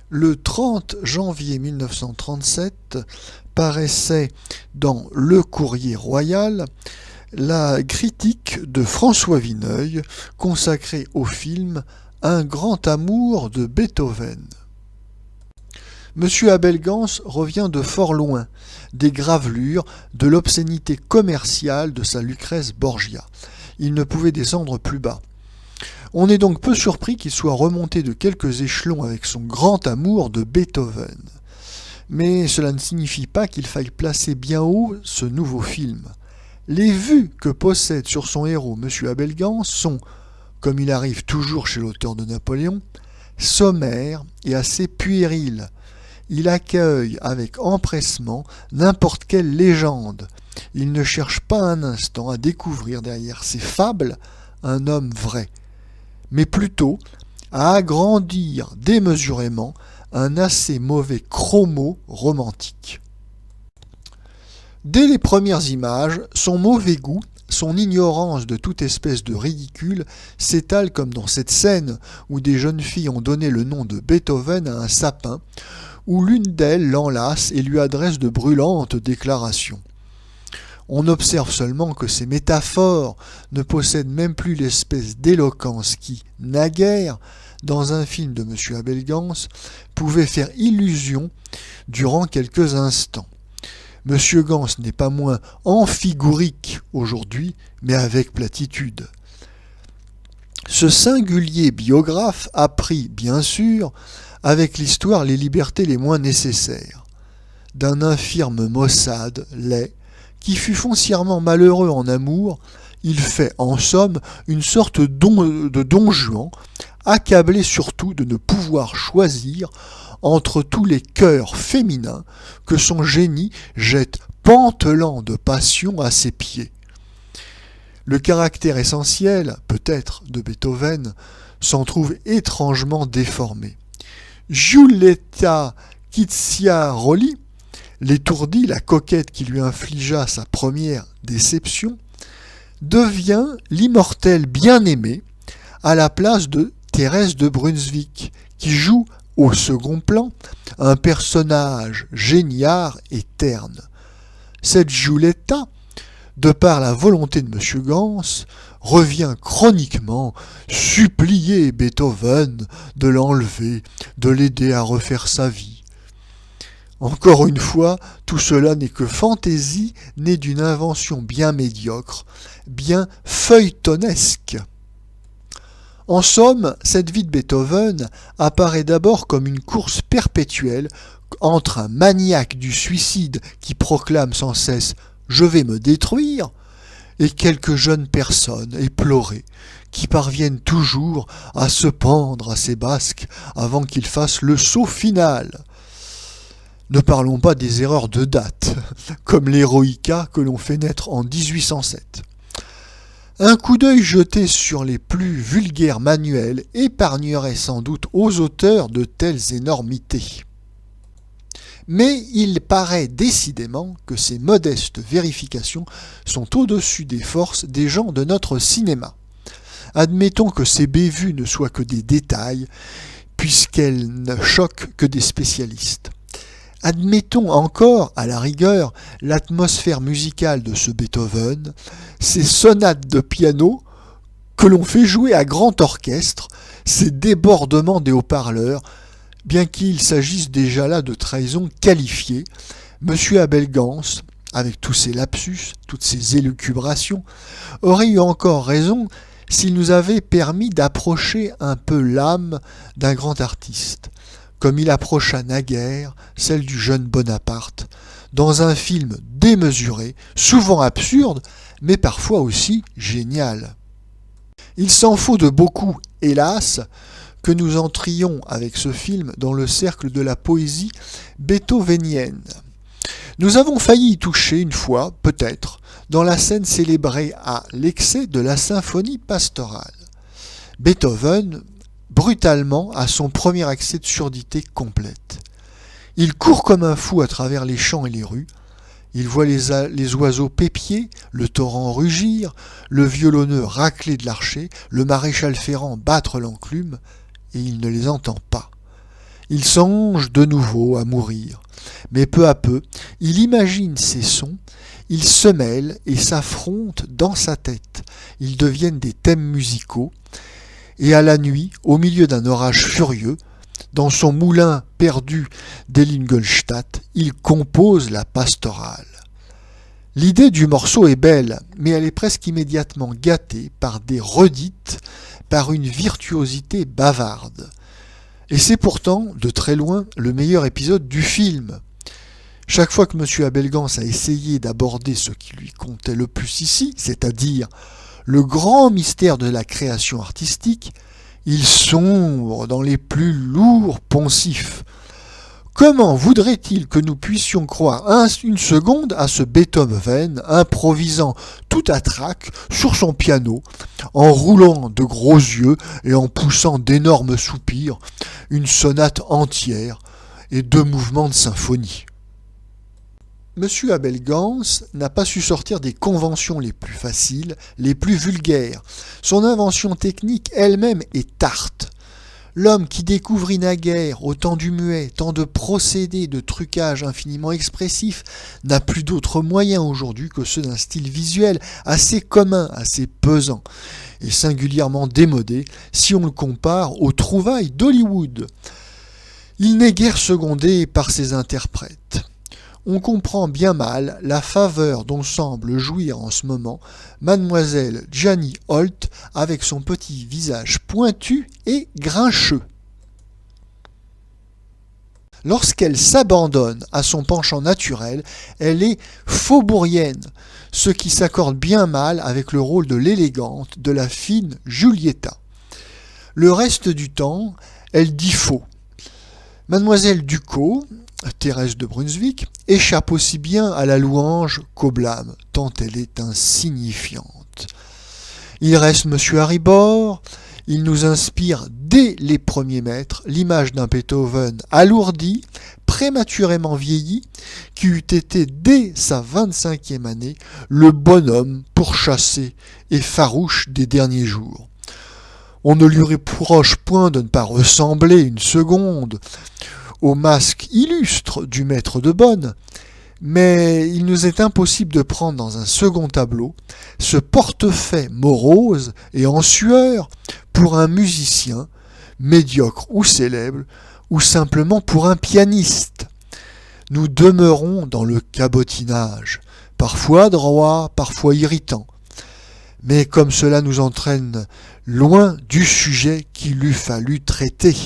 Le 30 janvier 1937 paraissait dans Le Courrier royal la critique de François Vineuil consacrée au film Un grand amour de Beethoven. Monsieur Abel Gance revient de fort loin, des gravelures, de l'obscénité commerciale de sa Lucrèce Borgia. Il ne pouvait descendre plus bas. On est donc peu surpris qu'il soit remonté de quelques échelons avec son grand amour de Beethoven. Mais cela ne signifie pas qu'il faille placer bien haut ce nouveau film. Les vues que possède sur son héros M. Abel Gance sont, comme il arrive toujours chez l'auteur de Napoléon, sommaires et assez puériles. Il accueille avec empressement n'importe quelle légende. Il ne cherche pas un instant à découvrir derrière ses fables un homme vrai, mais plutôt à agrandir démesurément un assez mauvais chromo romantique. Dès les premières images, son mauvais goût, son ignorance de toute espèce de ridicule s'étale comme dans cette scène où des jeunes filles ont donné le nom de Beethoven à un sapin, où l'une d'elles l'enlace et lui adresse de brûlantes déclarations. On observe seulement que ces métaphores ne possèdent même plus l'espèce d'éloquence qui, naguère, dans un film de M. Abel Gance, pouvait faire illusion durant quelques instants. M. Gance n'est pas moins amphigorique aujourd'hui, mais avec platitude. Ce singulier biographe a pris, bien sûr, avec l'histoire les libertés les moins nécessaires. D'un infirme maussade, laid, qui fut foncièrement malheureux en amour, il fait en somme une sorte de Don Juan, accablé surtout de ne pouvoir choisir entre tous les cœurs féminins que son génie jette pantelant de passion à ses pieds. Le caractère essentiel, peut-être, de Beethoven s'en trouve étrangement déformé. Giulietta Cicciaroli, l'étourdie, la coquette qui lui infligea sa première déception, devient l'immortelle bien-aimée à la place de Thérèse de Brunswick, qui joue au second plan un personnage génial et terne. Cette Giulietta, de par la volonté de M. Gance, revient chroniquement supplier Beethoven de l'enlever, de l'aider à refaire sa vie. Encore une fois, tout cela n'est que fantaisie née d'une invention bien médiocre, bien feuilletonesque. En somme, cette vie de Beethoven apparaît d'abord comme une course perpétuelle entre un maniaque du suicide qui proclame sans cesse « je vais me détruire » et quelques jeunes personnes éplorées qui parviennent toujours à se pendre à ses basques avant qu'il fasse le saut final. Ne parlons pas des erreurs de date, comme l'Héroïca que l'on fait naître en 1807. Un coup d'œil jeté sur les plus vulgaires manuels épargnerait sans doute aux auteurs de telles énormités. Mais il paraît décidément que ces modestes vérifications sont au-dessus des forces des gens de notre cinéma. Admettons que ces bévues ne soient que des détails, puisqu'elles ne choquent que des spécialistes. Admettons encore, à la rigueur, l'atmosphère musicale de ce Beethoven, ces sonates de piano que l'on fait jouer à grand orchestre, ces débordements des haut-parleurs, bien qu'il s'agisse déjà là de trahison qualifiée, M. Abel Gance, avec tous ses lapsus, toutes ses élucubrations, aurait eu encore raison s'il nous avait permis d'approcher un peu l'âme d'un grand artiste, comme il approcha naguère celle du jeune Bonaparte, dans un film démesuré, souvent absurde, mais parfois aussi génial. Il s'en faut de beaucoup, hélas, que nous entrions avec ce film dans le cercle de la poésie beethovenienne. Nous avons failli y toucher une fois, peut-être, dans la scène célébrée à l'excès de la symphonie pastorale. Beethoven, brutalement, a son premier accès de surdité complète. Il court comme un fou à travers les champs et les rues. Il voit les oiseaux pépier, le torrent rugir, le violonneux racler de l'archet, le maréchal ferrant battre l'enclume, et il ne les entend pas. Il songe de nouveau à mourir, mais peu à peu, il imagine ces sons, ils se mêlent et s'affrontent dans sa tête. Ils deviennent des thèmes musicaux, et à la nuit, au milieu d'un orage furieux, dans son moulin perdu d'Ellingolstadt, il compose la pastorale. L'idée du morceau est belle, mais elle est presque immédiatement gâtée par des redites, par une virtuosité bavarde. Et c'est pourtant, de très loin, le meilleur épisode du film. Chaque fois que M. Abelgans a essayé d'aborder ce qui lui comptait le plus ici, c'est-à-dire le grand mystère de la création artistique, il sombre dans les plus lourds poncifs. Comment voudrait-il que nous puissions croire une seconde à ce Beethoven improvisant tout à trac sur son piano, en roulant de gros yeux et en poussant d'énormes soupirs, une sonate entière et 2 mouvements de symphonie? Monsieur Abelgans n'a pas su sortir des conventions les plus faciles, les plus vulgaires. Son invention technique elle-même est tarte. L'homme qui découvrit naguère, au temps du muet, tant de procédés de trucage infiniment expressifs, n'a plus d'autres moyens aujourd'hui que ceux d'un style visuel assez commun, assez pesant, et singulièrement démodé si on le compare aux trouvailles d'Hollywood. Il n'est guère secondé par ses interprètes. On comprend bien mal la faveur dont semble jouir en ce moment mademoiselle Janie Holt avec son petit visage pointu et grincheux. Lorsqu'elle s'abandonne à son penchant naturel, elle est faubourienne, ce qui s'accorde bien mal avec le rôle de l'élégante, de la fine Giulietta. Le reste du temps, elle dit faux. Mademoiselle Ducos, Thérèse de Brunswick, échappe aussi bien à la louange qu'au blâme, tant elle est insignifiante. Il reste M. Haribor, il nous inspire dès les premiers mètres l'image d'un Beethoven alourdi, prématurément vieilli, qui eût été dès sa 25e année le bonhomme pourchassé et farouche des derniers jours. On ne lui reproche point de ne pas ressembler une seconde au masque illustre du maître de bonne, mais il nous est impossible de prendre dans un second tableau ce portefaix morose et en sueur pour un musicien, médiocre ou célèbre, ou simplement pour un pianiste. Nous demeurons dans le cabotinage, parfois droit, parfois irritant, mais comme cela nous entraîne loin du sujet qu'il eût fallu traiter.